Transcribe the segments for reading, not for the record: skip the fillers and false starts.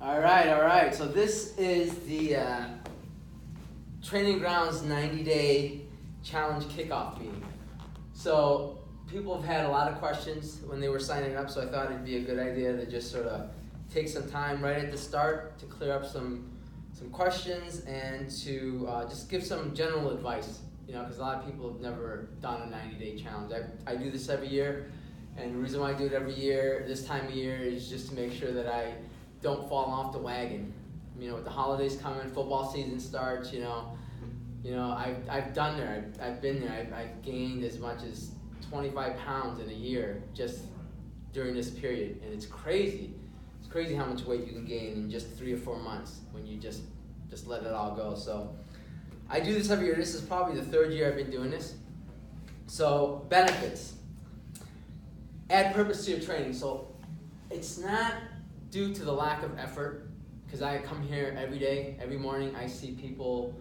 All right. So this is the Training Grounds 90-day challenge kickoff meeting. So people have had a lot of questions when they were signing up, so I thought it'd be a good idea to just sort of take some time right at the start to clear up some questions and to just give some general advice, because a lot of people have never done a 90-day challenge. I do this every year, and the reason why I do it every year, this time of year, is just to make sure that I don't fall off the wagon. With the holidays coming, football season starts, I've done there, I've been there, I've gained as much as 25 pounds in a year just during this period, and it's crazy. It's crazy how much weight you can gain in just 3 or 4 months when you just let it all go. So I do this every year. This is probably the 3rd year I've been doing this. So benefits. Add purpose to your training. So it's not due to the lack of effort, because I come here every day, every morning. I see people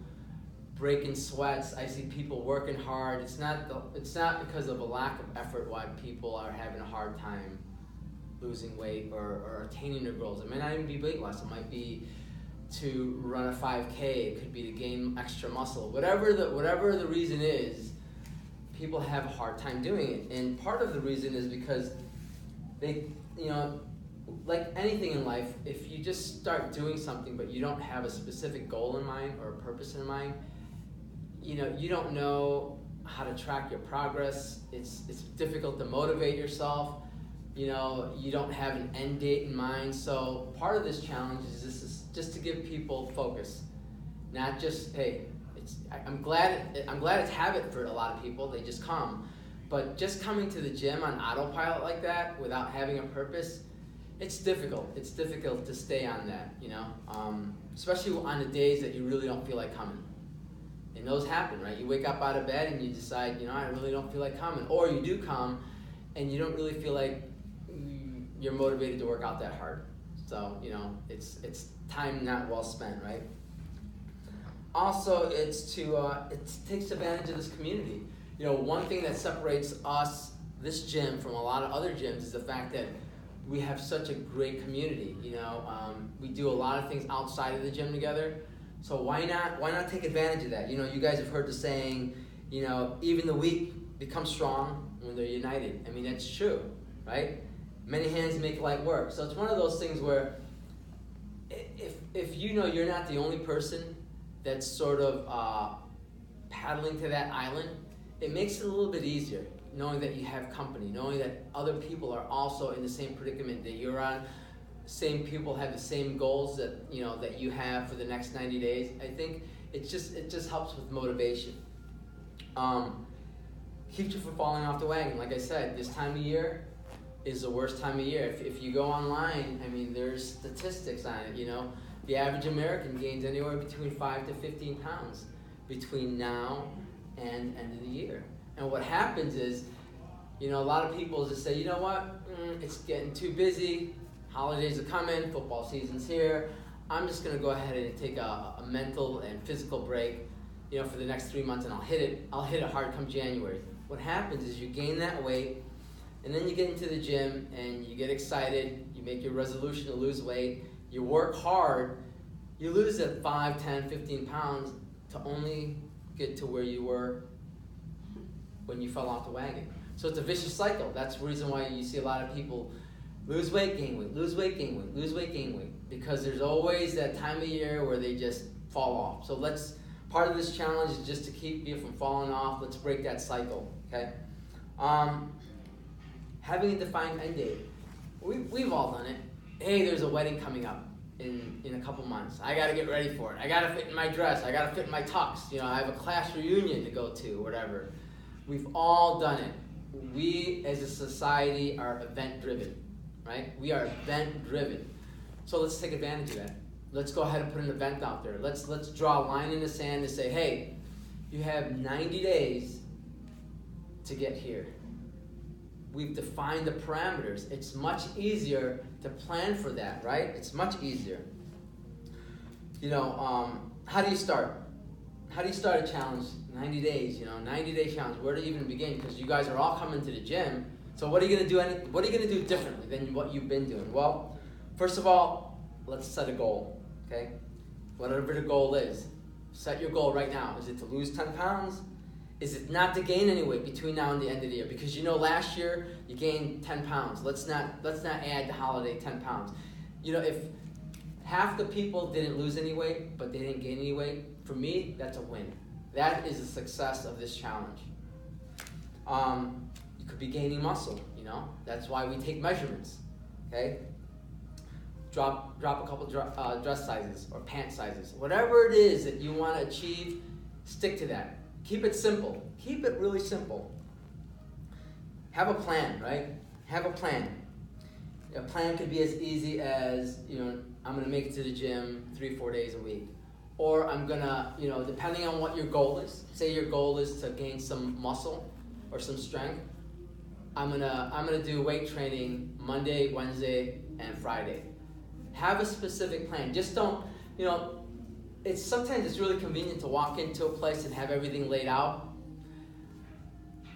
breaking sweats. I see people working hard. It's not because of a lack of effort why people are having a hard time losing weight or attaining their goals. It may not even be weight loss. It might be to run a 5K. It could be to gain extra muscle. Whatever the reason is, people have a hard time doing it. And part of the reason is because they, like anything in life, if you just start doing something but you don't have a specific goal in mind or a purpose in mind, you don't know how to track your progress. It's difficult to motivate yourself. You don't have an end date in mind. So part of this challenge is just to give people focus, not just, hey, I'm glad it's habit for a lot of people. They just come, but just coming to the gym on autopilot like that without having a purpose, it's difficult. It's difficult to stay on that, especially on the days that you really don't feel like coming. And those happen, right? You wake up out of bed and you decide, I really don't feel like coming. Or you do come and you don't really feel like you're motivated to work out that hard. So, it's time not well spent, right? Also, it takes advantage of this community. One thing that separates us, this gym, from a lot of other gyms is the fact that we have such a great community. We do a lot of things outside of the gym together. So why not take advantage of that? You guys have heard the saying, even the weak become strong when they're united. I mean, that's true, right? Many hands make light work. So it's one of those things where if you're not the only person that's sort of paddling to that island, it makes it a little bit easier, knowing that you have company, knowing that other people are also in the same predicament that you're on. Same people have the same goals that you have for the next 90 days. I think it just helps with motivation. Keeps you from falling off the wagon. Like I said, this time of year is the worst time of year. If you go online, there's statistics on it. The average American gains anywhere between 5 to 15 pounds between now and end of the year. And what happens is, a lot of people just say, it's getting too busy. Holidays are coming, football season's here. I'm just going to go ahead and take a mental and physical break, for the next 3 months, and I'll hit it hard come January. What happens is you gain that weight, and then you get into the gym and you get excited, you make your resolution to lose weight, you work hard, you lose that 5, 10, 15 pounds to only get to where you were when you fell off the wagon. So it's a vicious cycle. That's the reason why you see a lot of people lose weight, gain weight, lose weight, gain weight, lose weight, gain weight, because there's always that time of year where they just fall off. So part of this challenge is just to keep you from falling off. Let's break that cycle, okay? Having a defined end date. We've all done it. Hey, there's a wedding coming up in a couple months. I got to get ready for it. I got to fit in my dress. I got to fit in my tux. I have a class reunion to go to, whatever. We've all done it. We, as a society, are event-driven. Right? We are event-driven. So let's take advantage of that. Let's go ahead and put an event out there. Let's draw a line in the sand and say, hey, you have 90 days to get here. We've defined the parameters. It's much easier to plan for that, right? It's much easier. How do you start? How do you start a challenge? 90 days, 90-day challenge. Where to even begin? Because you guys are all coming to the gym. So what are you going to do? What are you going to do differently than what you've been doing? Well, first of all, let's set a goal, okay? Whatever the goal is, set your goal right now. Is it to lose 10 pounds? Is it not to gain any weight between now and the end of the year? Because you know last year you gained 10 pounds. Let's not add the holiday 10 pounds. You know, if half the people didn't lose any weight, but they didn't gain any weight, for me, that's a win. That is a success of this challenge. You could be gaining muscle, you know? That's why we take measurements, okay? Drop a couple dress sizes or pant sizes. Whatever it is that you want to achieve, stick to that. Keep it simple. Keep it really simple. Have a plan, right? Have a plan. A plan could be as easy as, you know, I'm going to make it to the gym 3-4 days a week. Or I'm going to, you know, depending on what your goal is. Say your goal is to gain some muscle or some strength. I'm gonna do weight training Monday, Wednesday, and Friday. Have a specific plan. Just don't, you know, sometimes it's really convenient to walk into a place and have everything laid out.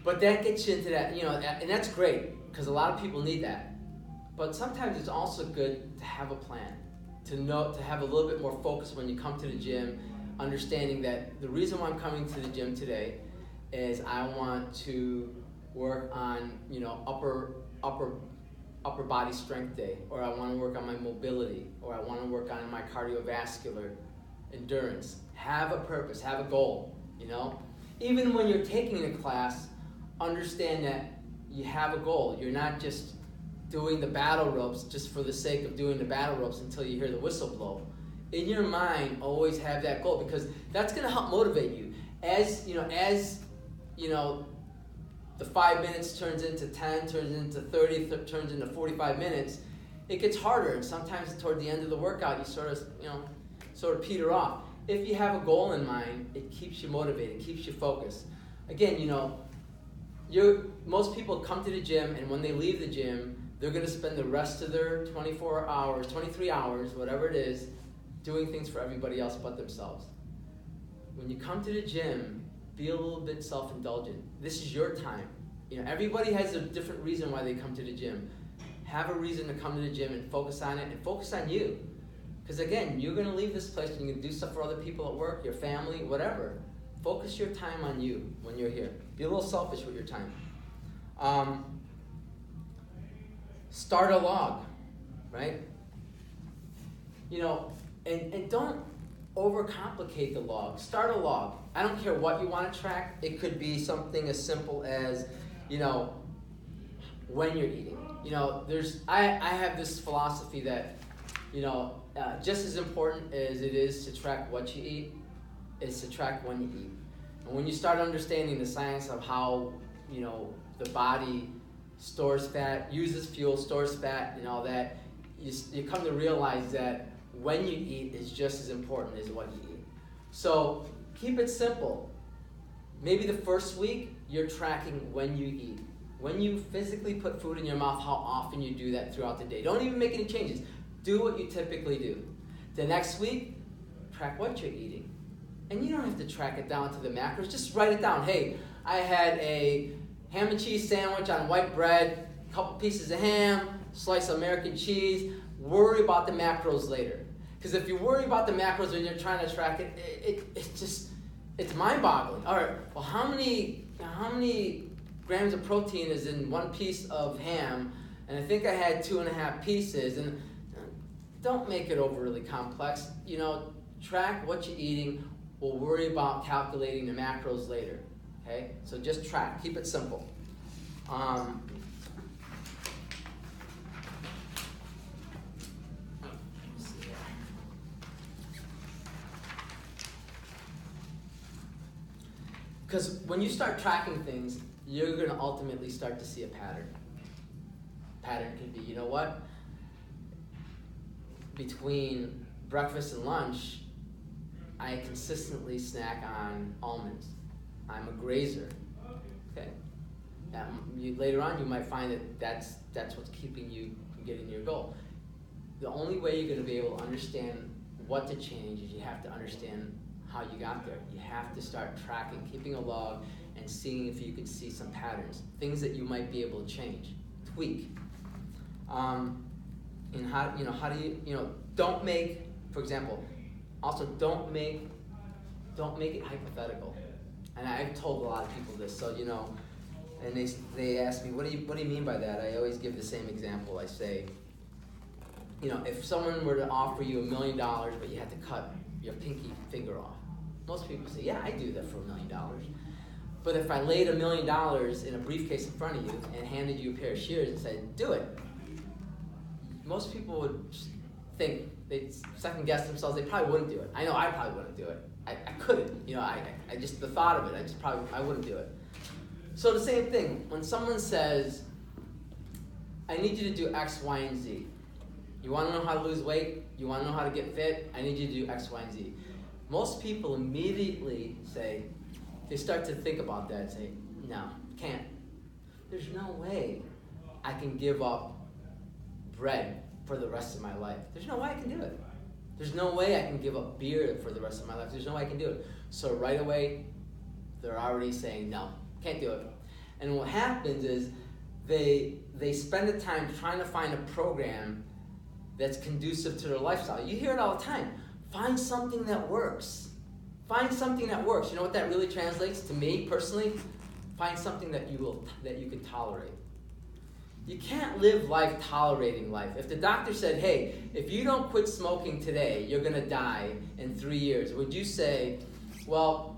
But that gets you into that, you know, and that's great because a lot of people need that. But sometimes it's also good to have a plan, to have a little bit more focus when you come to the gym, understanding that the reason why I'm coming to the gym today is I want to work on, you know, upper body strength day, or I want to work on my mobility, or I want to work on my cardiovascular endurance. Have a purpose, have a goal, you know? Even when you're taking a class, understand that you have a goal. You're not just doing the battle ropes just for the sake of doing the battle ropes until you hear the whistle blow. In your mind, always have that goal because that's going to help motivate you. As you know, the 5 minutes turns into 10, turns into 30, turns into 45 minutes, it gets harder. And sometimes toward the end of the workout, you sort of peter off. If you have a goal in mind, it keeps you motivated, keeps you focused. Again, you know, most people come to the gym, and when they leave the gym, they're going to spend the rest of their 24 hours, 23 hours, whatever it is, doing things for everybody else but themselves. When you come to the gym, be a little bit self-indulgent. This is your time. You know, everybody has a different reason why they come to the gym. Have a reason to come to the gym and focus on it and focus on you. Because again, you're going to leave this place and you're going to do stuff for other people at work, your family, whatever. Focus your time on you when you're here. Be a little selfish with your time. Start a log, right? You know, and don't overcomplicate the log. Start a log. I don't care what you want to track. It could be something as simple as, you know, when you're eating. You know, I have this philosophy that, you know, just as important as it is to track what you eat, is to track when you eat. And when you start understanding the science of how, you know, the body stores fat, uses fuel, stores fat, and all that, you come to realize that when you eat is just as important as what you eat. So keep it simple. Maybe the first week you're tracking when you eat. When you physically put food in your mouth, how often you do that throughout the day. Don't even make any changes. Do what you typically do. The next week, track what you're eating. And you don't have to track it down to the macros. Just write it down. Hey, I had a ham and cheese sandwich on white bread, a couple pieces of ham, slice of American cheese. Worry about the macros later. Because if you worry about the macros when you're trying to track it, it's mind-boggling. All right, well, how many grams of protein is in one piece of ham? And I think I had 2.5 pieces. And don't make it overly complex. You know, track what you're eating. We'll worry about calculating the macros later. Okay, so just track. Keep it simple. Because when you start tracking things, you're going to ultimately start to see a pattern. Pattern could be, you know what? Between breakfast and lunch, I consistently snack on almonds. I'm a grazer. Okay. Later on, you might find that that's what's keeping you from getting your goal. The only way you're going to be able to understand what to change is you have to understand how you got there. You have to start tracking, keeping a log, and seeing if you can see some patterns, things that you might be able to change, tweak. And how do you, don't make, for example, also don't make it hypothetical. And I've told a lot of people this, so and they ask me, what do you mean by that? I always give the same example. I say, if someone were to offer you $1 million, but you had to cut your pinky finger off, most people say, yeah, I'd do that for $1 million. But if I laid $1 million in a briefcase in front of you and handed you a pair of shears and said, do it, most people would think, they'd second guess themselves, they probably wouldn't do it. I know I probably wouldn't do it. I couldn't, I just, the thought of it, I wouldn't do it. So the same thing, when someone says, I need you to do X, Y, and Z. You want to know how to lose weight? You want to know how to get fit? I need you to do X, Y, and Z. Most people immediately say, they start to think about that and say, no, can't. There's no way I can give up bread for the rest of my life. There's no way I can do it. There's no way I can give up beer for the rest of my life. There's no way I can do it. So right away, they're already saying, no, can't do it. And what happens is they spend the time trying to find a program that's conducive to their lifestyle. You hear it all the time. Find something that works. Find something that works. You know what that really translates to me personally? Find something that you can tolerate. You can't live life tolerating life. If the doctor said, hey, if you don't quit smoking today, you're going to die in 3 years, would you say, well,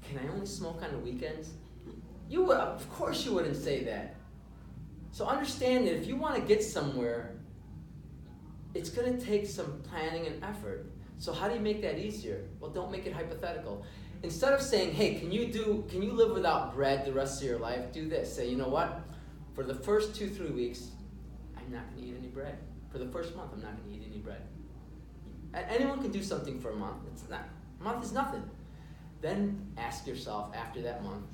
can I only smoke on the weekends? You would, of course you wouldn't say that. So understand that if you want to get somewhere, it's going to take some planning and effort. So how do you make that easier? Well, don't make it hypothetical. Instead of saying, hey, can you live without bread the rest of your life? Do this. Say, you know what? For the first 2-3 weeks, I'm not going to eat any bread. For the first month, I'm not going to eat any bread. Anyone can do something for a month. A month is nothing. Then ask yourself after that month,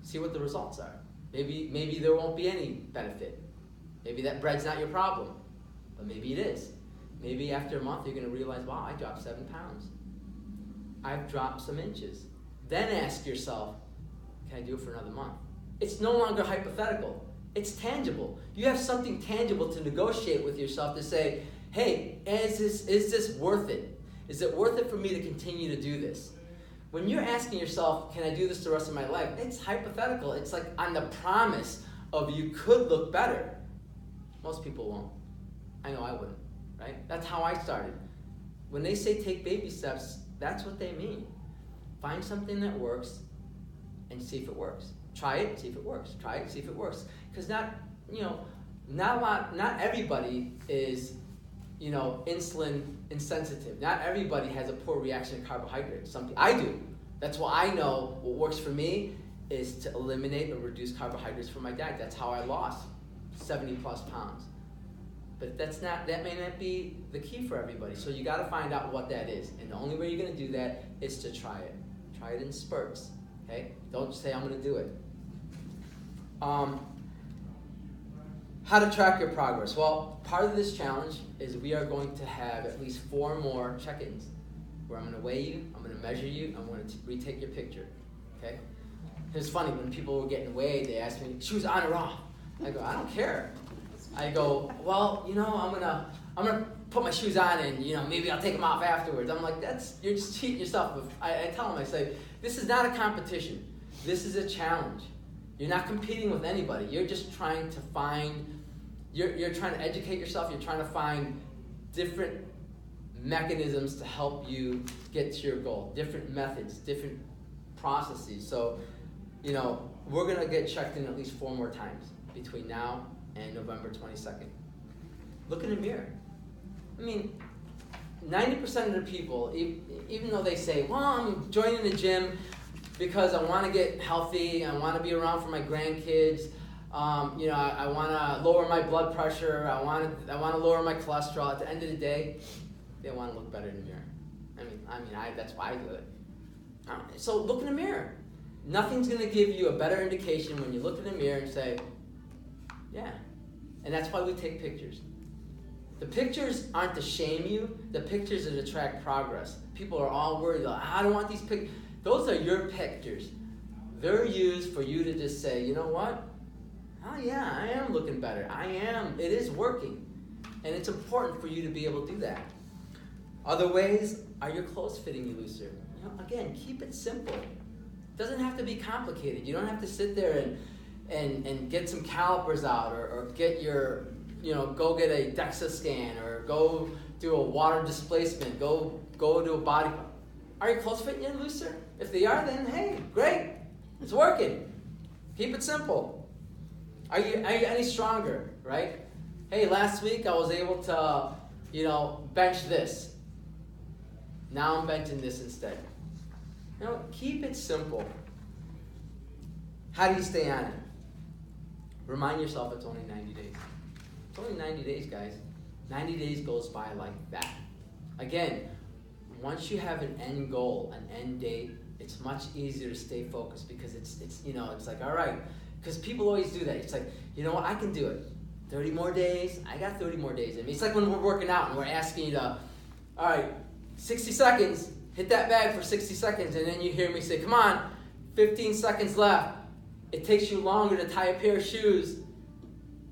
see what the results are. Maybe there won't be any benefit. Maybe that bread's not your problem, but maybe it is. Maybe after a month you're going to realize, wow, I dropped 7 pounds. I've dropped some inches. Then ask yourself, can I do it for another month? It's no longer hypothetical. It's tangible. You have something tangible to negotiate with yourself to say, hey, is this worth it? Is it worth it for me to continue to do this? When you're asking yourself, can I do this the rest of my life? It's hypothetical. It's like on the promise of you could look better. Most people won't. I know I wouldn't, right? That's how I started. When they say take baby steps, that's what they mean. Find something that works and see if it works. Try it, see if it works. Try it, see if it works. Because not everybody is, insulin insensitive. Not everybody has a poor reaction to carbohydrates. I do. That's why I know what works for me is to eliminate or reduce carbohydrates from my diet. That's how I lost 70 plus pounds. But that may not be the key for everybody. So you got to find out what that is. And the only way you're going to do that is to try it. Try it in spurts. Okay? Don't say I'm going to do it. How to track your progress? Well, part of this challenge is we are going to have at least 4 more check-ins where I'm going to weigh you, I'm going to measure you, I'm going to retake your picture. Okay? It's funny, when people were getting weighed, they asked me, shoes on or off? I go, I don't care. I go, well, I'm gonna put my shoes on and maybe I'll take them off afterwards. I'm like, you're just cheating yourself. I tell them, I say, this is not a competition. This is a challenge. You're not competing with anybody. You're just trying to find, you're trying to educate yourself. You're trying to find different mechanisms to help you get to your goal. Different methods, different processes. So, we're gonna get checked in at least 4 more times between now and November 22nd. Look in the mirror. I mean, 90% of the people, even though they say, well, I'm joining the gym because I want to get healthy, I want to be around for my grandkids, I want to lower my blood pressure, I want to lower my cholesterol. At the end of the day, they want to look better in the mirror. That's why I do it. So look in the mirror. Nothing's going to give you a better indication when you look in the mirror and say, yeah. And that's why we take pictures. The pictures aren't to shame you. The pictures are to track progress. People are all worried, I don't want these pictures. Those are your pictures. They're used for you to just say, you know what? Oh yeah, I am looking better. It is working. And it's important for you to be able to do that. Other ways, are your clothes fitting you looser? Again, keep it simple. It doesn't have to be complicated. You don't have to sit there and get some calipers out or get your, go get a DEXA scan or go do a water displacement, go do a body pump. Are your clothes fitting you looser? If they are, then hey, great. It's working. Keep it simple. Are you any stronger, right? Hey, last week I was able to, bench this. Now I'm benching this instead. Keep it simple. How do you stay on it? Remind yourself it's only 90 days. It's only 90 days, guys. 90 days goes by like that. Again, once you have an end goal, an end date, it's much easier to stay focused because it's like, all right, because people always do that. It's like, I can do it. 30 more days, I got 30 more days in me. It's like when we're working out and we're asking you to, all right, 60 seconds, hit that bag for 60 seconds, and then you hear me say, come on, 15 seconds left. It takes you longer to tie a pair of shoes.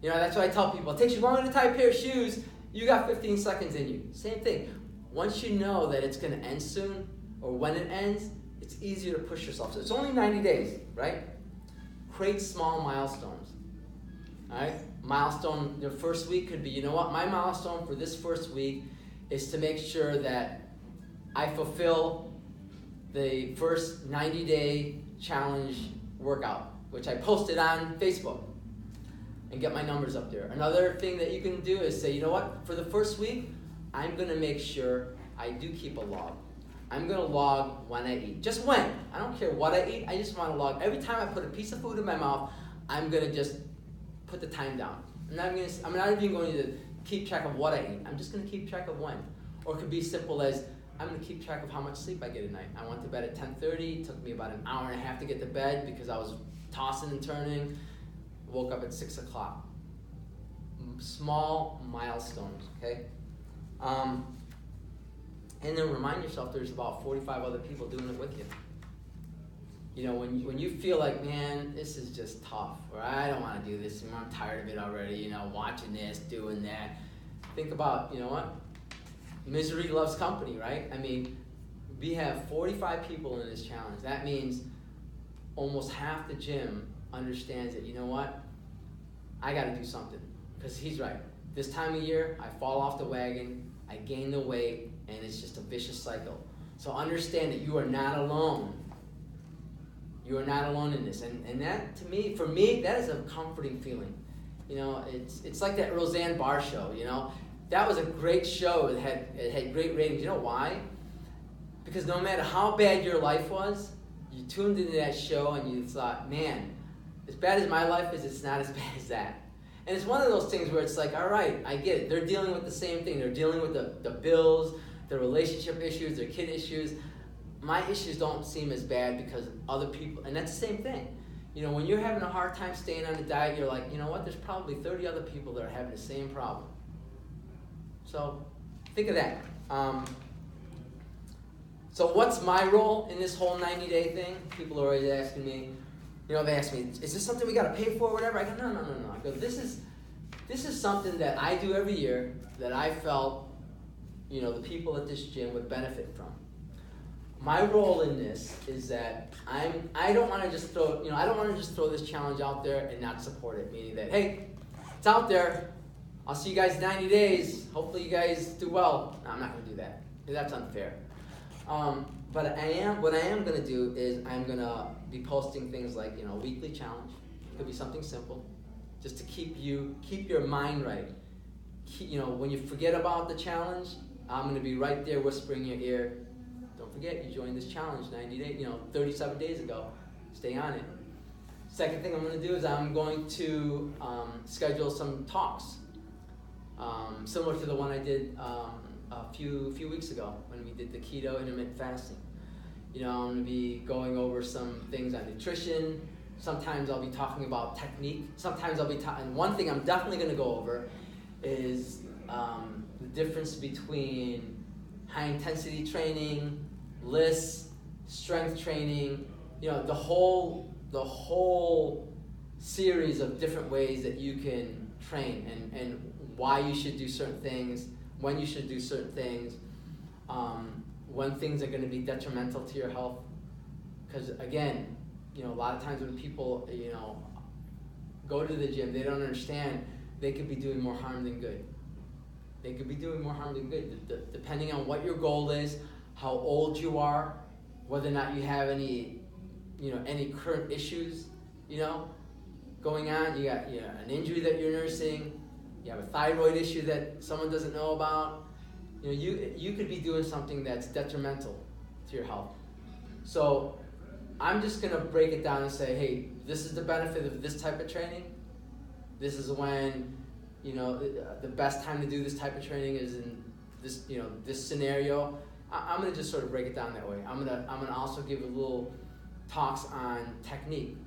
That's what I tell people. It takes you longer to tie a pair of shoes. You got 15 seconds in you. Same thing. Once you know that it's going to end soon, or when it ends, it's easier to push yourself. So it's only 90 days, right? Create small milestones. All right? Milestone, the first week could be, my milestone for this first week is to make sure that I fulfill the first 90-day challenge workout, which I posted on Facebook, and get my numbers up there. Another thing that you can do is say, for the first week, I'm going to make sure I do keep a log. I'm going to log when I eat. Just when. I don't care what I eat. I just want to log. Every time I put a piece of food in my mouth, I'm going to just put the time down. I'm not even going to keep track of what I eat. I'm just going to keep track of when. Or it could be simple as, I'm going to keep track of how much sleep I get at night. I went to bed at 10:30. It took me about an hour and a half to get to bed because I was tossing and turning. Woke up at 6 o'clock. Small milestones, okay? And then remind yourself there's about 45 other people doing it with you. When you feel like, man, this is just tough, or I don't want to do this, and I'm tired of it already, watching this, doing that. Think about, misery loves company, right? We have 45 people in this challenge. That means almost half the gym understands that, I got to do something. Because he's right. This time of year, I fall off the wagon, I gain the weight, and it's just a vicious cycle. So understand that you are not alone. You are not alone in this. And that, for me, that is a comforting feeling. It's like that Roseanne Barr show, That was a great show. It had great ratings. You know why? Because no matter how bad your life was, you tuned into that show and you thought, man, as bad as my life is, it's not as bad as that. And it's one of those things where it's like, all right, I get it. They're dealing with the same thing. They're dealing with the bills, the relationship issues, their kid issues. My issues don't seem as bad because other people, and that's the same thing. When you're having a hard time staying on a diet, you're like, there's probably 30 other people that are having the same problem. So think of that. So what's my role in this whole 90-day thing? People are always asking me, they ask me, is this something we got to pay for or whatever? I go, no. I go, this is something that I do every year that I felt, the people at this gym would benefit from. My role in this is that I don't want to just throw this challenge out there and not support it, meaning that, hey, it's out there. I'll see you guys in 90 days. Hopefully you guys do well. No, I'm not going to do that. That's unfair. But what I am going to do is I'm going to be posting things like, weekly challenge. It could be something simple, just to keep your mind right. When you forget about the challenge, I'm going to be right there whispering in your ear, don't forget you joined this challenge 90 days, 37 days ago. Stay on it. Second thing I'm going to do is I'm going to schedule some talks, similar to the one I did a few weeks ago when we did the keto intermittent fasting. I'm going to be going over some things on nutrition. Sometimes I'll be talking about technique. Sometimes I'll be and one thing I'm definitely going to go over is the difference between high intensity training, lists, strength training, the whole series of different ways that you can train and why you should do certain things, when you should do certain things, when things are going to be detrimental to your health. Because again, a lot of times when people, go to the gym, they don't understand they could be doing more harm than good. They could be doing more harm than good, depending on what your goal is, how old you are, whether or not you have any current issues, going on. You got an injury that you're nursing. You have a thyroid issue that someone doesn't know about. You could be doing something that's detrimental to your health. So I'm just going to break it down and say, hey, this is the benefit of this type of training. This is when, the best time to do this type of training is in this, this scenario. I'm going to just sort of break it down that way. I'm going to also give a little talks on technique,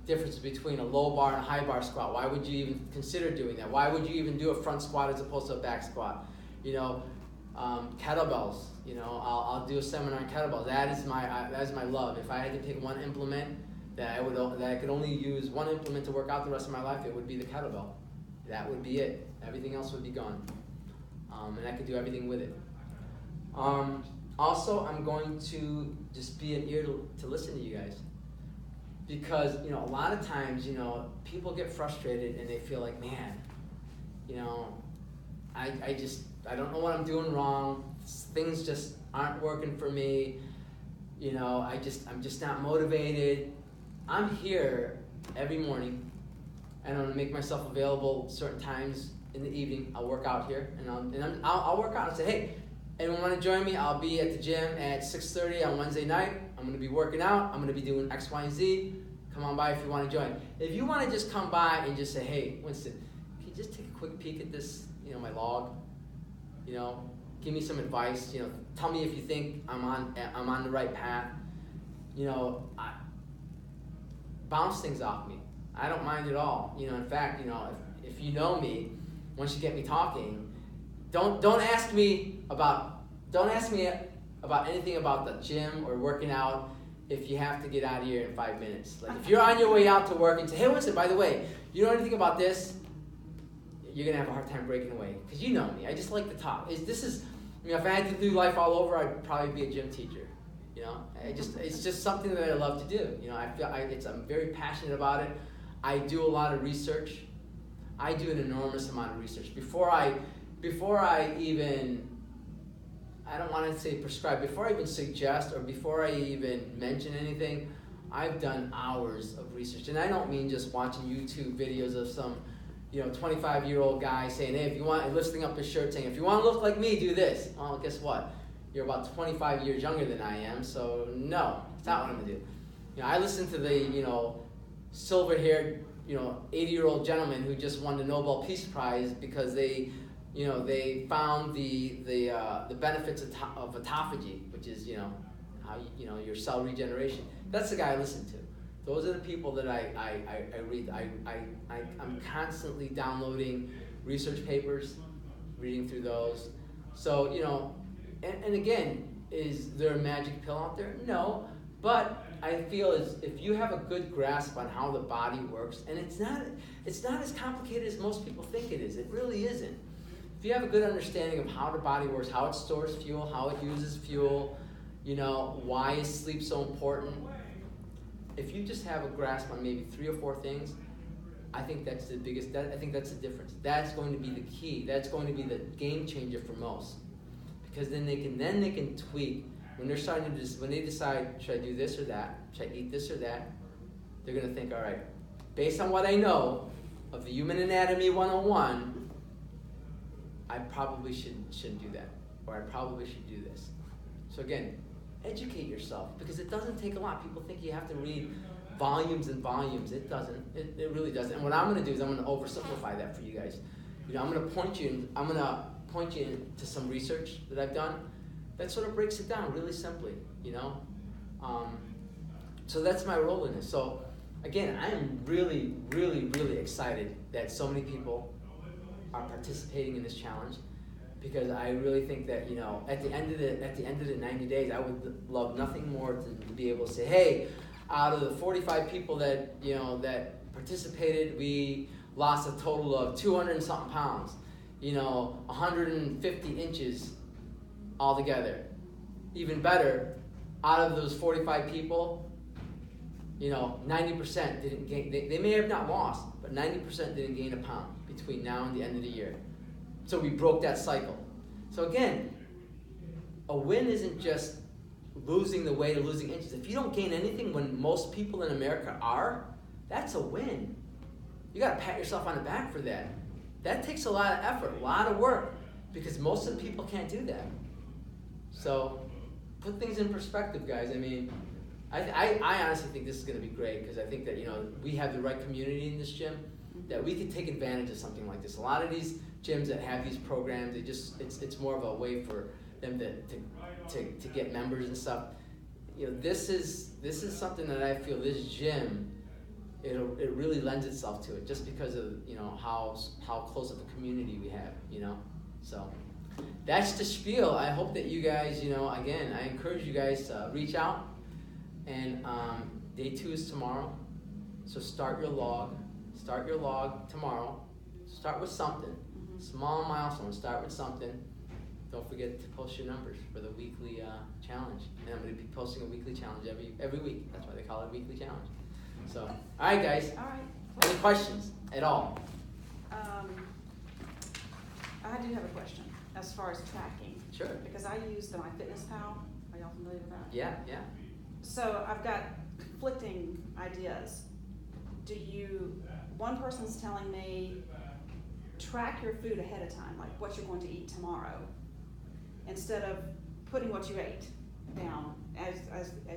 difference between a low bar and a high bar squat. Why would you even consider doing that? Why would you even do a front squat as opposed to a back squat? Kettlebells. I'll do a seminar on kettlebells. That is my love. If I had to pick one implement that I could only use one implement to work out the rest of my life, it would be the kettlebell. That would be it. Everything else would be gone, and I could do everything with it. Also, I'm going to just be an ear to listen to you guys, because a lot of times people get frustrated and they feel like, man, I don't know what I'm doing wrong. Things just aren't working for me. I'm just not motivated. I'm here every morning, and I'm gonna make myself available certain times in the evening. I'll work out here, and I'll work out and say, hey, anyone want to join me? I'll be at the gym at 6:30 on Wednesday night. I'm gonna be working out. I'm gonna be doing X, Y, and Z. Come on by if you want to join. If you want to just come by and just say, hey, Winston, can you just take a quick peek at this, my log? Give me some advice. Tell me if you think I'm on the right path. Bounce things off me. I don't mind at all. In fact, if you know me, once you get me talking, don't ask me about anything about the gym or working out if you have to get out of here in 5 minutes. Like if you're on your way out to work and say, hey, Winston, by the way, you know anything about this? You're gonna have a hard time breaking away, because you know me. I just like to talk. If I had to do life all over, I'd probably be a gym teacher. It's just something that I love to do. I'm very passionate about it. I do a lot of research. I do an enormous amount of research before I even, I don't want to say prescribe, before I even suggest or before I even mention anything, I've done hours of research. And I don't mean just watching YouTube videos of some 25-year-old guy saying, hey, if you want, lifting up his shirt saying, if you want to look like me, do this. Well, guess what? You're about 25 years younger than I am, so no, it's not what I'm going to do. I listen to the, silver-haired, 80-year-old gentleman who just won the Nobel Peace Prize because they found the benefits of autophagy, which is, how your cell regeneration. That's the guy I listen to. Those are the people that I read. I'm constantly downloading research papers, reading through those. So, and again, is there a magic pill out there? No, but I feel if you have a good grasp on how the body works, and it's not as complicated as most people think it is. It really isn't. If you have a good understanding of how the body works, how it stores fuel, how it uses fuel, why is sleep so important? If you just have a grasp on maybe 3 or 4 things, I think that's the biggest. I think that's the difference. That's going to be the key. That's going to be the game changer for most, because then they can tweak when they're starting to when they decide, should I do this or that? Should I eat this or that? They're going to think, all right, based on what I know of the Human Anatomy 101, I probably shouldn't do that, or I probably should do this. So again, educate yourself, because it doesn't take a lot. People think you have to read volumes and volumes. It doesn't. It really doesn't. And what I'm going to do is I'm going to oversimplify that for you guys. I'm going to point you to some research that I've done that sort of breaks it down really simply. So that's my role in this. So again, I am really, really, really excited that so many people are participating in this challenge, because I really think that at the end of the 90 days, I would love nothing more to be able to say, hey, out of the 45 people that that participated, we lost a total of 200 and something pounds, 150 inches altogether. Even better, out of those 45 people, 90% didn't gain. They may have not lost, but 90% didn't gain a pound between now and the end of the year. So we broke that cycle. So again, a win isn't just losing the weight or losing inches. If you don't gain anything when most people in America are, that's a win. You got to pat yourself on the back for that. That takes a lot of effort, a lot of work, because most of the people can't do that. So put things in perspective, guys. I mean, I honestly think this is going to be great, because I think that we have the right community in this gym that we could take advantage of something like this. A lot of these gyms that have these programs, it's more of a way for them to get members and stuff. This is something that I feel this gym, it really lends itself to it, just because of how close of a community we have. So that's the spiel. I hope that you guys, again, I encourage you guys to reach out. And day 2 is tomorrow. So start your log tomorrow. Start with something. Small milestone. Start with something. Don't forget to post your numbers for the weekly challenge. And I'm going to be posting a weekly challenge every week. That's why they call it a weekly challenge. So, all right, guys. All right. Any questions at all? I do have a question as far as tracking. Sure. Because I use the MyFitnessPal. Are y'all familiar with that? Yeah. So I've got conflicting ideas. One person's telling me, track your food ahead of time, like what you're going to eat tomorrow, instead of putting what you ate down as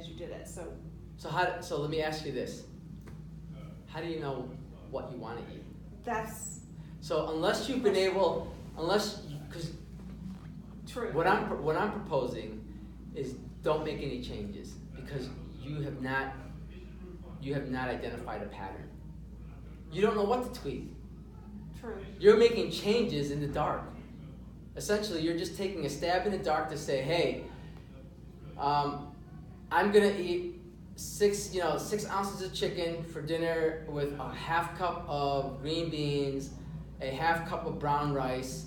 you did it. So let me ask you this. How do you know what you want to eat? So unless you've been able, because true. What I'm proposing is don't make any changes, because you have not identified a pattern. You don't know what to tweak. True. You're making changes in the dark. Essentially, you're just taking a stab in the dark to say, hey, I'm gonna eat 6 ounces of chicken for dinner with a half cup of green beans, a half cup of brown rice,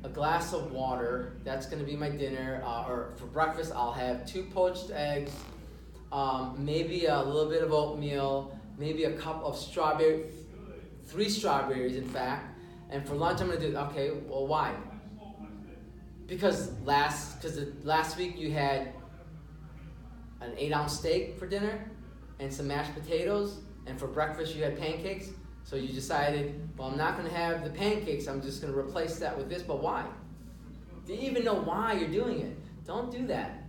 a glass of water. That's gonna be my dinner. Or for breakfast, I'll have 2 poached eggs, maybe a little bit of oatmeal, maybe a cup of 3 strawberries, in fact. And for lunch, I'm gonna do, okay, well, why? Because last week you had an 8-ounce steak for dinner and some mashed potatoes, and for breakfast you had pancakes. So you decided, well, I'm not gonna have the pancakes, I'm just gonna replace that with this. But why? Do you even know why you're doing it? Don't do that.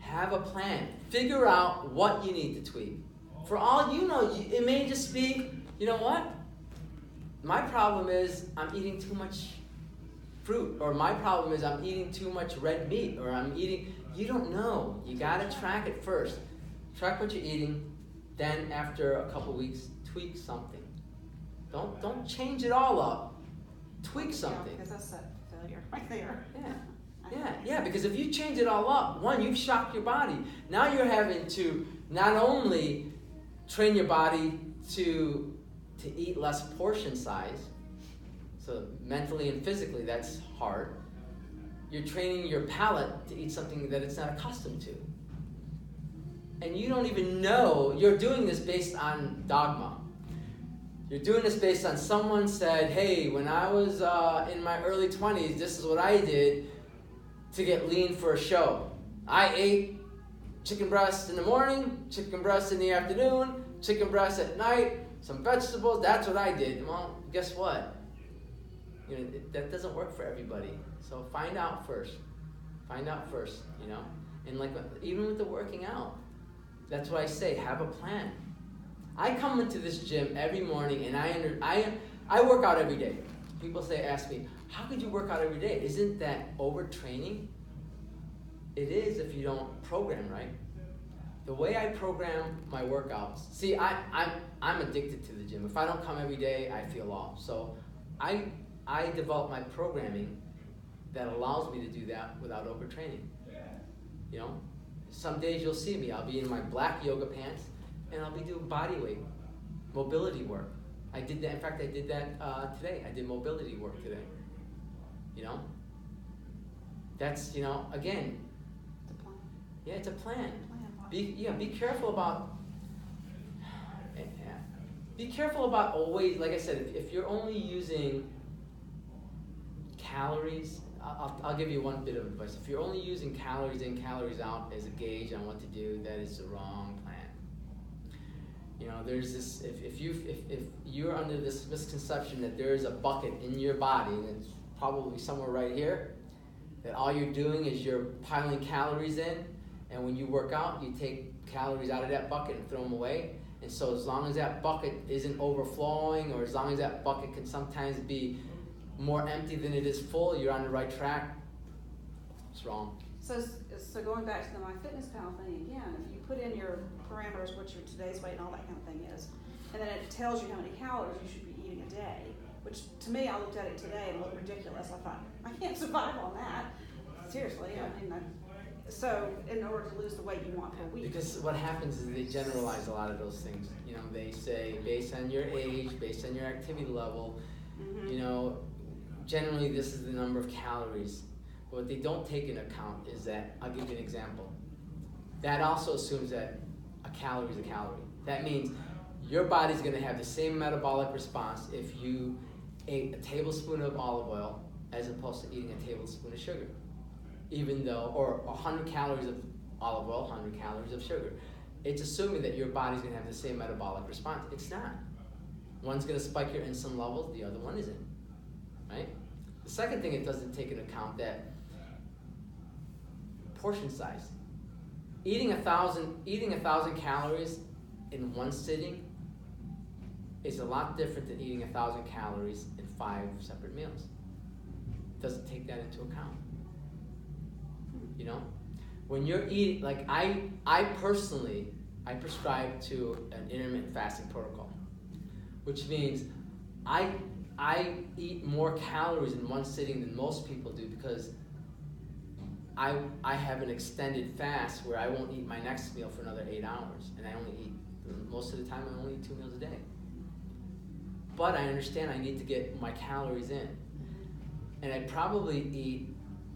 Have a plan. Figure out what you need to tweak. For all you know, it may just be, you know what? My problem is I'm eating too much fruit, or my problem is I'm eating too much red meat, or you don't know. You gotta track it first. Track what you're eating, then after a couple weeks, tweak something. Don't change it all up. Tweak something. Yeah, because that's a failure right there. Yeah, because if you change it all up, one, you've shocked your body. Now you're having to not only train your body to eat less portion size, so mentally and physically that's hard. You're training your palate to eat something that it's not accustomed to. And you don't even know, you're doing this based on dogma. You're doing this based on someone said, hey, when I was in my early 20s, this is what I did to get lean for a show. I ate chicken breast in the morning, chicken breast in the afternoon, chicken breast at night, some vegetables. That's what I did. Well, guess what? That doesn't work for everybody. So find out first. And even with the working out, that's what I say, have a plan. I come into this gym every morning and I work out every day. People ask me, how could you work out every day? Isn't that overtraining? It is if you don't program right. The way I program my workouts, see, I'm addicted to the gym. If I don't come every day, I feel off. So I develop my programming that allows me to do that without overtraining. Some days you'll see me, I'll be in my black yoga pants and I'll be doing body weight, mobility work. I did that. In fact, I did that today. I did mobility work today. You know? That's, you know, again. It's a plan. Yeah, it's a plan. Be careful about always, like I said, if you're only using calories, I'll give you one bit of advice. If you're only using calories in, calories out as a gauge on what to do, that is the wrong plan. You know, there's this, if you're under this misconception that there is a bucket in your body, and it's probably somewhere right here, that all you're doing is you're piling calories in, and when you work out, you take calories out of that bucket and throw them away. And so as long as that bucket isn't overflowing, or as long as that bucket can sometimes be more empty than it is full, you're on the right track. It's wrong. So going back to the MyFitnessPal thing again, if you put in your parameters, what your today's weight and all that kind of thing is, and then it tells you how many calories you should be eating a day, which to me, I looked at it today and it looked ridiculous. I thought, I can't survive on that. Seriously, I mean, so in order to lose the weight you want per week. Because what happens is they generalize a lot of those things. You know, they say based on your age, based on your activity level, you know, generally this is the number of calories. But what they don't take into account is that, I'll give you an example. That also assumes that a calorie is a calorie. That means your body's going to have the same metabolic response if you ate a tablespoon of olive oil as opposed to eating a tablespoon of sugar. Even though, or 100 calories of olive oil, 100 calories of sugar. It's assuming that your body's going to have the same metabolic response. It's not. One's going to spike your insulin levels, the other one isn't. Right? The second thing it doesn't take into account that portion size. Eating 1,000 calories in one sitting is a lot different than eating 1,000 calories in 5 separate meals. It doesn't take that into account. You know, when you're eating, like I personally, I prescribe to an intermittent fasting protocol, which means I eat more calories in one sitting than most people do because I have an extended fast where I won't eat my next meal for another 8 hours, and I only eat, most of the time I only eat 2 meals a day. But I understand I need to get my calories in, and I probably eat,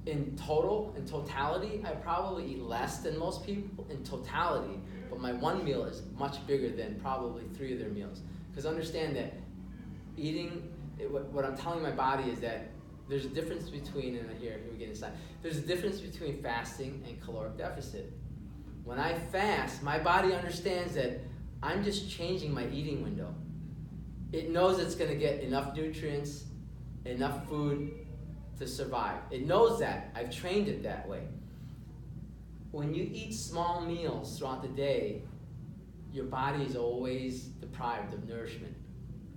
in totality, I probably eat less than most people in totality, but my one meal is much bigger than probably 3 of their meals. Because understand that what I'm telling my body is that there's a difference between, and here we get inside, there's a difference between fasting and caloric deficit. When I fast, my body understands that I'm just changing my eating window. It knows it's going to get enough nutrients, enough food to survive. It knows that. I've trained it that way. When you eat small meals throughout the day, your body is always deprived of nourishment,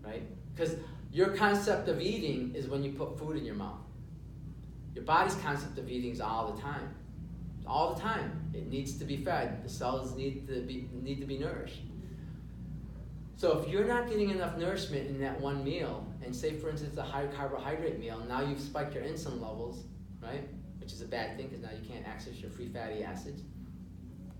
right? Because your concept of eating is when you put food in your mouth. Your body's concept of eating is all the time. All the time. It needs to be fed. The cells need to be nourished. So if you're not getting enough nourishment in that one meal, and say for instance a high carbohydrate meal, now you've spiked your insulin levels, right? Which is a bad thing because now you can't access your free fatty acids.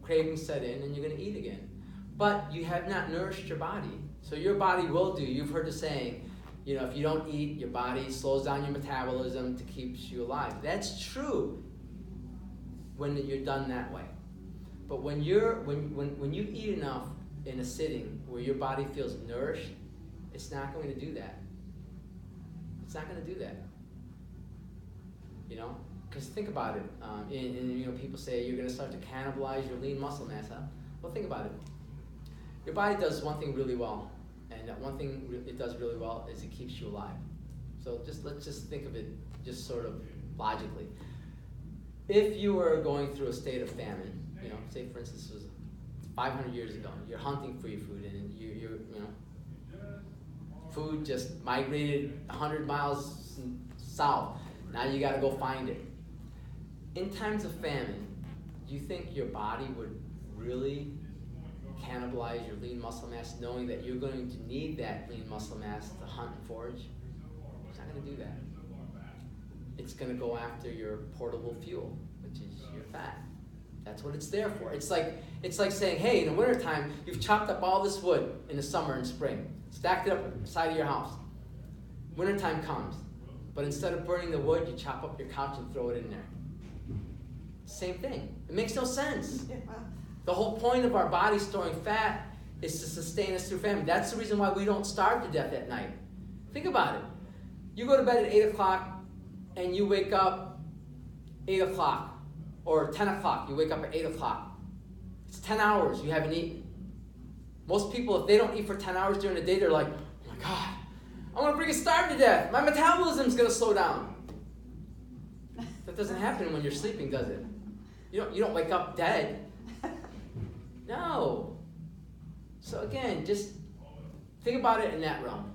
Cravings set in and you're going to eat again. But you have not nourished your body. So your body will do, you've heard the saying, you know, if you don't eat, your body slows down your metabolism to keep you alive. That's true when you're done that way. But when you eat enough in a sitting where your body feels nourished, it's not going to do that. It's not going to do that. You know, because think about it. And you know, people say you're going to start to cannibalize your lean muscle mass. Huh? Well, think about it. Your body does one thing really well, and that one thing it does really well is it keeps you alive. So let's just think of it just sort of logically. If you were going through a state of famine, you know, say for instance it was 500 years ago, you're hunting for your food, and you know, food just migrated 100 miles south. Now you got to go find it. In times of famine, do you think your body would really cannibalize your lean muscle mass, knowing that you're going to need that lean muscle mass to hunt and forage? It's not going to do that. It's going to go after your portable fuel, which is your fat. That's what it's there for. It's like saying, hey, in the wintertime, you've chopped up all this wood in the summer and spring. stacked it up side of your house. Wintertime comes, but instead of burning the wood, you chop up your couch and throw it in there. Same thing. It makes no sense. Yeah. The whole point of our body storing fat is to sustain us through famine. That's the reason why we don't starve to death at night. Think about it. You go to bed at 8 o'clock and you wake up 8 o'clock, or 10 o'clock, you wake up at 8 o'clock. It's 10 hours you haven't eaten. Most people, if they don't eat for 10 hours during the day, they're like, oh my God, I'm going to freaking starve to death. My metabolism's going to slow down. That doesn't happen when you're sleeping, does it? You don't wake up dead. No. So again, just think about it in that realm.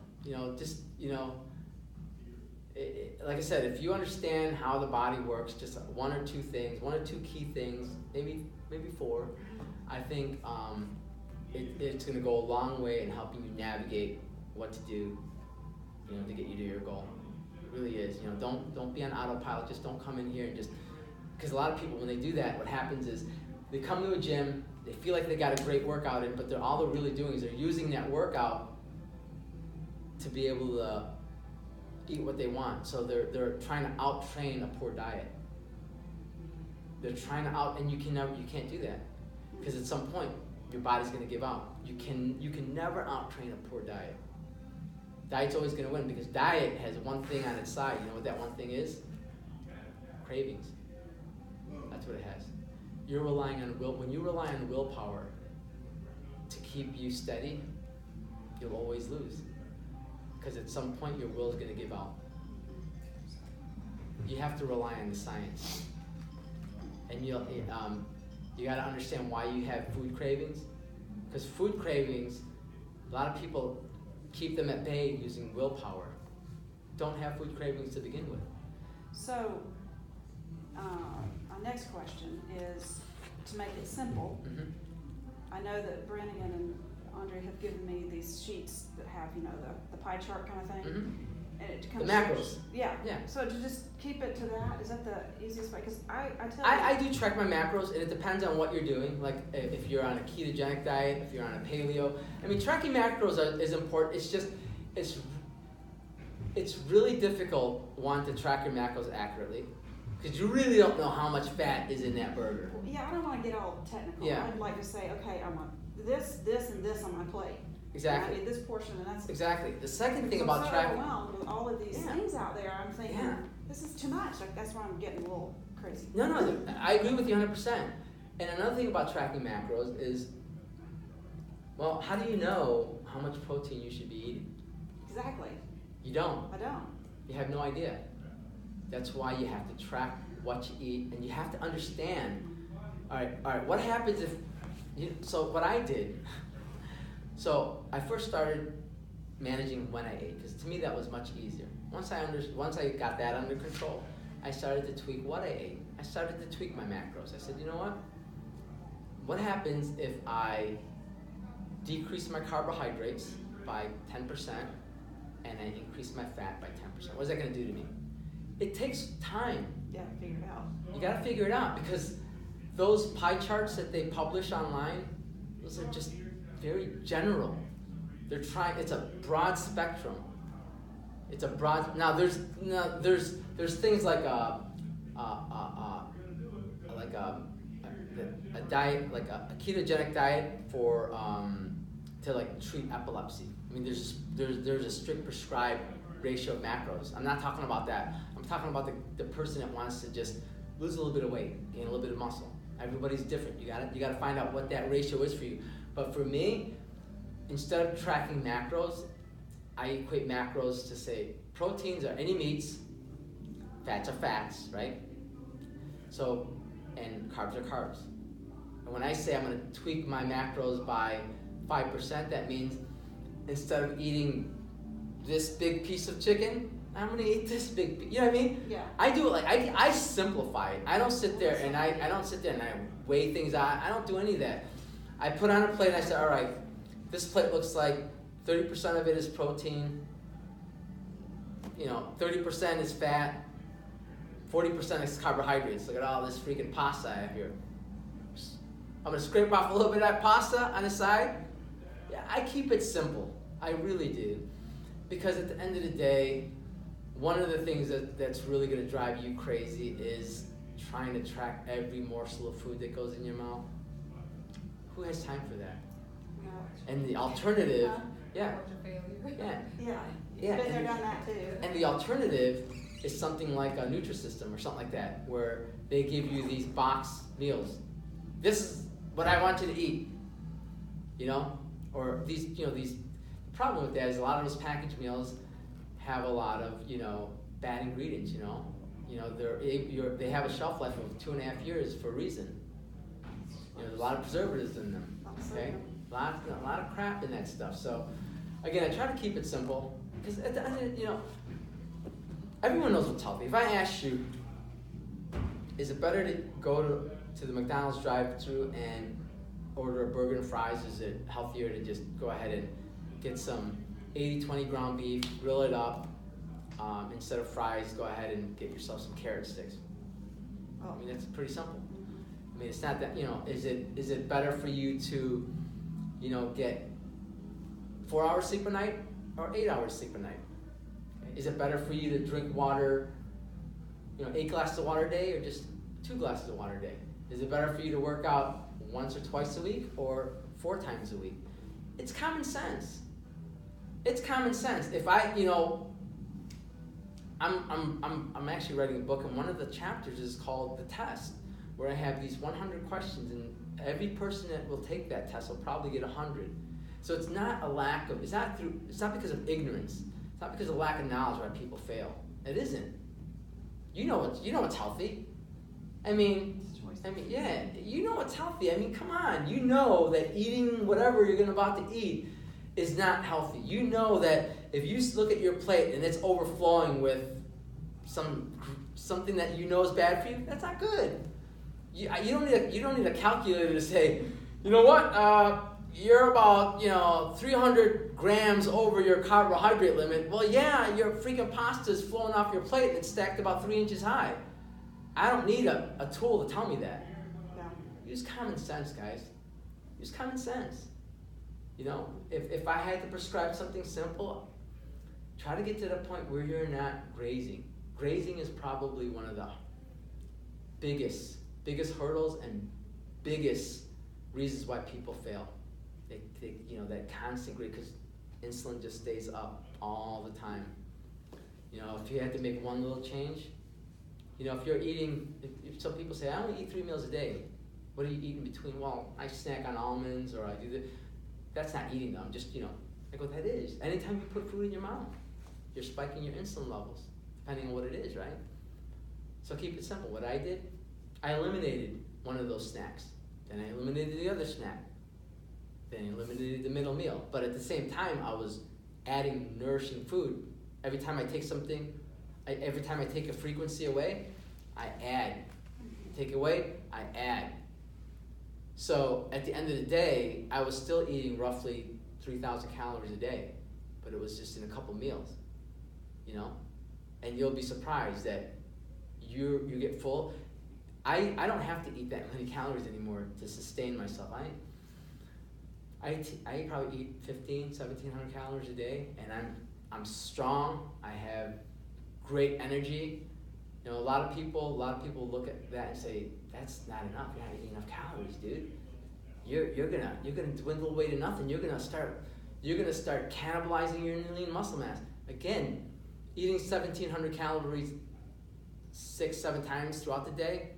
Like I said, if you understand how the body works, just one or two key things, maybe 4, I think it's going to go a long way in helping you navigate what to do, to get you to your goal. It really is. Don't be on autopilot. Just don't come in here and just, because a lot of people, when they do that, what happens is they come to a gym, they feel like they got a great workout in, but all they're really doing is they're using that workout to be able to eat what they want. So they're trying to out-train a poor diet. They're trying to and you can't do that, because at some point your body's going to give out. You can never out-train a poor diet. Diet's always going to win, because diet has one thing on its side. You know what that one thing is? Cravings. That's what it has. You're relying on when you rely on willpower to keep you steady, you'll always lose. Because at some point your will is going to give out. You have to rely on the science. And you got to understand why you have food cravings. Because food cravings, a lot of people keep them at bay using willpower. Don't have food cravings to begin with. So, our next question is, to make it simple, Mm-hmm. I know that Brennan and Andre have given me these sheets that have, the pie chart kind of thing. Mm-hmm. And it The comes macros. Yeah. Yeah. So to just keep it to that, is that the easiest way? Because I tell you. I do track my macros, and it depends on what you're doing. Like if you're on a ketogenic diet, if you're on a paleo. I mean, tracking macros is important. It's really difficult, one, to track your macros accurately, because you really don't know how much fat is in that burger. Yeah, I don't want to get all technical. Yeah. I'd like to say, okay, I want this, and this on my plate. Exactly. And I need this portion, and that's Exactly. The second thing I'm about so tracking. overwhelmed with all of these Yeah. things out there. I'm thinking, Yeah. this is too much. Like, that's why I'm getting a little crazy. No, I agree with you 100%. And another thing about tracking macros is, well, how do you know how much protein you should be eating? Exactly. You don't. I don't. You have no idea. That's why you have to track what you eat, and you have to understand. All right. What happens if? So what I did. So I first started managing when I ate, because to me that was much easier. Once I got that under control, I started to tweak what I ate. I started to tweak my macros. I said, you know what? What happens if I decrease my carbohydrates by 10% and I increase my fat by 10%? What is that going to do to me? It takes time. Yeah, figure it out. You got to figure it out, because those pie charts that they publish online, those are just very general. It's a broad spectrum. It's a broad. Now there's things like a diet, like a ketogenic diet for to like treat epilepsy. I mean, there's a strict prescribed ratio of macros. I'm not talking about that. I'm talking about the person that wants to just lose a little bit of weight, gain a little bit of muscle. Everybody's different. You gotta find out what that ratio is for you. But for me, instead of tracking macros, I equate macros to say proteins are any meats, fats are fats, right? So, and carbs are carbs. And when I say I'm going to tweak my macros by 5%, that means instead of eating this big piece of chicken, I'm going to eat this big piece. You know what I mean? Yeah. I do it like, I simplify it. I don't sit there and I weigh things out. I don't do any of that. I put on a plate and I say, all right, this plate looks like 30% of it is protein, 30% is fat, 40% is carbohydrates. Look at all this freaking pasta I have here. I'm going to scrape off a little bit of that pasta on the side. Yeah, I keep it simple. I really do. Because at the end of the day, one of the things that's really going to drive you crazy is trying to track every morsel of food that goes in your mouth. Who has time for that? No. And the alternative, Yeah. yeah, Been there, done that too. and the alternative is something like a Nutrisystem or something like that, where they give you these box meals. This is what I want you to eat, you know, or these. The problem with that is a lot of those packaged meals have a lot of, bad ingredients. They have a shelf life of 2.5 years for a reason. There's a lot of preservatives in them. Okay, a lot of crap in that stuff. So, again, I try to keep it simple because at the end, everyone knows what's healthy. If I ask you, is it better to go to the McDonald's drive-thru and order a burger and fries? Is it healthier to just go ahead and get some 80-20 ground beef, grill it up, instead of fries, go ahead and get yourself some carrot sticks? I mean, it's pretty simple. I mean, it's not that, is it better for you to, get 4 hours sleep a night or 8 hours sleep a night? Is it better for you to drink water, 8 glasses of water a day or just 2 glasses of water a day? Is it better for you to work out once or twice a week or 4 times a week? It's common sense. It's common sense. If I'm actually writing a book, and one of the chapters is called The Test, where I have these 100 questions, and every person that will take that test will probably get 100. So it's not it's not because of ignorance. It's not because of lack of knowledge why people fail. It isn't. You know what's healthy. I mean, yeah, you know what's healthy. I mean, come on. You know that eating whatever you're about to eat is not healthy. You know that if you look at your plate and it's overflowing with something that you know is bad for you, that's not good. You don't need a calculator to say, you know what, you're about 300 grams over your carbohydrate limit. Well, yeah, your freaking pasta is flowing off your plate and it's stacked about 3 inches high. I don't need a tool to tell me that. Yeah. Use common sense, guys. Use common sense. If I had to prescribe something simple, try to get to the point where you're not grazing. Grazing is probably one of the biggest hurdles and biggest reasons why people fail. They that constant graze, because insulin just stays up all the time. If you had to make one little change, if you're eating, if some people say, I only eat 3 meals a day. What do you eat in between? Well, I snack on almonds, or I do this. That's not eating them. Just, like what that is. Anytime you put food in your mouth, you're spiking your insulin levels, depending on what it is, right? So keep it simple. What I did, I eliminated one of those snacks. Then I eliminated the other snack. Then I eliminated the middle meal. But at the same time, I was adding nourishing food. Every time I take a frequency away, I add. Take away, I add. So at the end of the day, I was still eating roughly 3,000 calories a day, but it was just in a couple meals, And you'll be surprised that you get full. I don't have to eat that many calories anymore to sustain myself. I probably eat 1,700 calories a day, and I'm strong. I have great energy. A lot of people look at that and say, that's not enough. You're not eating enough calories, dude. You're gonna dwindle away to nothing. You're gonna start cannibalizing your lean muscle mass. Again, eating 1,700 calories 6-7 times throughout the day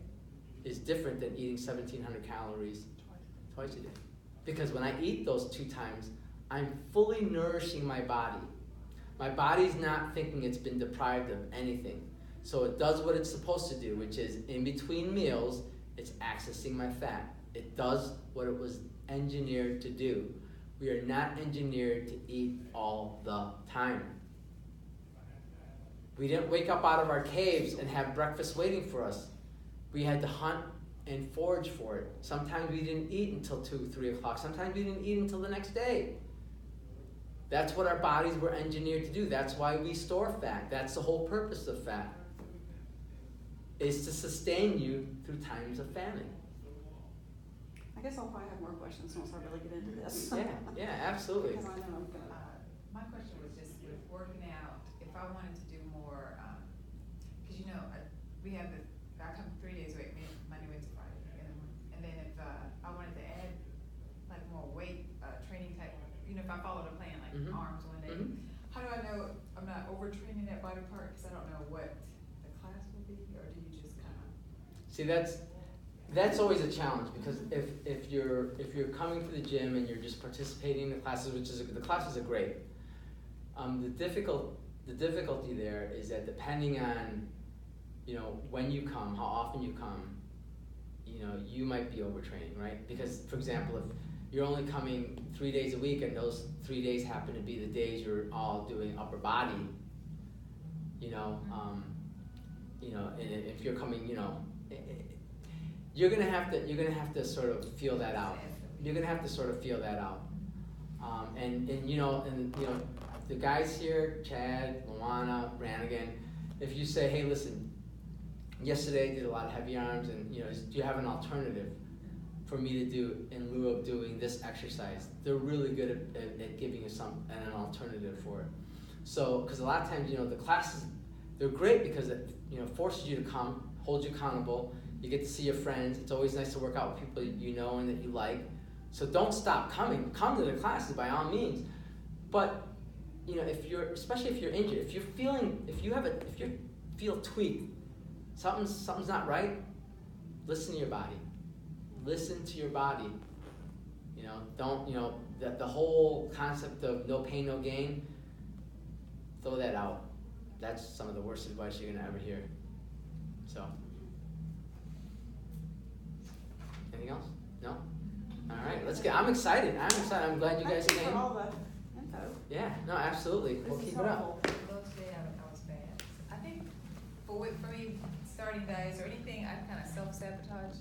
is different than eating 1,700 calories twice a day. Because when I eat those 2 times, I'm fully nourishing my body. My body's not thinking it's been deprived of anything. So it does what it's supposed to do, which is in between meals, it's accessing my fat. It does what it was engineered to do. We are not engineered to eat all the time. We didn't wake up out of our caves and have breakfast waiting for us. We had to hunt and forage for it. Sometimes we didn't eat until 2, 3 o'clock. Sometimes we didn't eat until the next day. That's what our bodies were engineered to do. That's why we store fat. That's the whole purpose of fat, is to sustain you through times of famine. I guess I'll probably have more questions once I really get into this. Yeah, absolutely. Because I know I'm gonna my question was just with working out, if I wanted to do more, cause you know, we have I come 3 days a week, Monday, Wednesday, Friday, and then if, I wanted to add like more weight, training type, you know, if I followed a plan, like Mhm. arms one day, Mhm. how do I know I'm not overtraining that body part, cause I don't know what the class will be, or do you just kinda? See, that's always a challenge, because if you're coming to the gym and you're just participating in the classes, the classes are great. The difficulty there is that depending on, you know, when you come, how often you come, you know, you might be overtraining, right? Because, for example, if you're only coming 3 days a week and those 3 days happen to be the days you're all doing upper body, you know, and if you're coming, you know, you're gonna have to sort of feel that out. You're gonna have to sort of feel that out. And you know, the guys here, Chad, Luana, Brannigan, if you say, hey, listen, yesterday I did a lot of heavy arms, and you know, do you have an alternative for me to do in lieu of doing this exercise? They're really good at giving you an alternative for it. So, because a lot of times, you know, the classes, they're great because it, you know, forces you to come, holds you accountable. You get to see your friends. It's always nice to work out with people you know and that you like. So don't stop coming. Come to the classes by all means. But you know, especially if you're injured, if you feel tweaked, something's not right. Listen to your body. Listen to your body. You know, don't, you know, the whole concept of no pain, no gain. Throw that out. That's some of the worst advice you're gonna ever hear. So. Anything else? No? All right, let's get. I'm excited. I'm glad you guys Thank you came. for all the info. Yeah, no, absolutely. This We'll is keep it up. helpful. Well, today I was bad. I think for me, starting days or anything, I kind of self-sabotage.